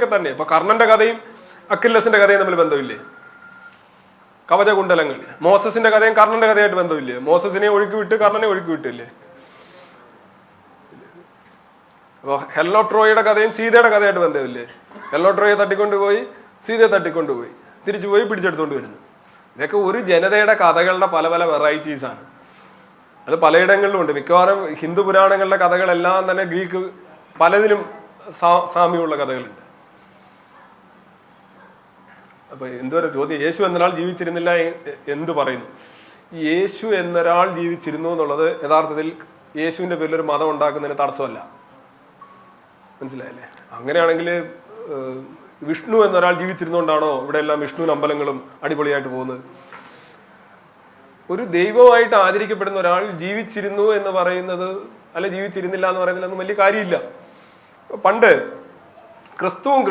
തന്നെ. ഇപ്പൊ കർണന്റെ കഥയും അക്കില്ലസിന്റെ കഥയും തമ്മിൽ ബന്ധമില്ലേ? കവചകുണ്ടലങ്ങൾ. മോസസിന്റെ കഥയും കർണന്റെ കഥയായിട്ട് ബന്ധമില്ലേ? മോസസിനെ ഒഴുക്കി വിട്ട് കർണനെ ഒഴുക്കി വിട്ടില്ലേ? അപ്പൊ ഹെല്ലോ ട്രോയുടെ കഥയും സീതയുടെ കഥയായിട്ട് ബന്ധമില്ലേ? ഹെല്ലോ ട്രോയെ തട്ടിക്കൊണ്ടുപോയി, സീതയെ തട്ടിക്കൊണ്ടുപോയി, തിരിച്ചുപോയി പിടിച്ചെടുത്തോണ്ട് വരുന്നു. ഇതൊക്കെ ഒരു ജനതയുടെ കഥകളുടെ പല പല വെറൈറ്റീസ് ആണ്. അത് പലയിടങ്ങളിലും ഉണ്ട്. മിക്കവാറും ഹിന്ദു പുരാണങ്ങളിലെ കഥകളെല്ലാം തന്നെ ഗ്രീക്ക് പലതിലും സാമ്യമുള്ള കഥകളുണ്ട്. അപ്പൊ എന്തുവരെ ചോദ്യം, യേശു എന്നൊരാൾ ജീവിച്ചിരുന്നില്ല എന്തു പറയുന്നു? യേശു എന്നൊരാൾ ജീവിച്ചിരുന്നു എന്നുള്ളത് യഥാർത്ഥത്തിൽ യേശുവിന്റെ പേരിൽ ഒരു മതം ഉണ്ടാക്കുന്നതിന് തടസ്സമല്ല. മനസ്സിലായല്ലേ? അങ്ങനെയാണെങ്കിൽ വിഷ്ണു എന്നൊരാൾ ജീവിച്ചിരുന്നുകൊണ്ടാണോ ഇവിടെ എല്ലാം വിഷ്ണുവിന് അമ്പലങ്ങളും അടിപൊളിയായിട്ട് പോകുന്നത്? ഒരു ദൈവമായിട്ട് ആചരിക്കപ്പെടുന്ന ഒരാൾ ജീവിച്ചിരുന്നു എന്ന് പറയുന്നത്, അല്ലെ ജീവിച്ചിരുന്നില്ല എന്ന് പറയുന്നതിലൊന്നും വലിയ കാര്യമില്ല. പണ്ട് ക്രിസ്തുവും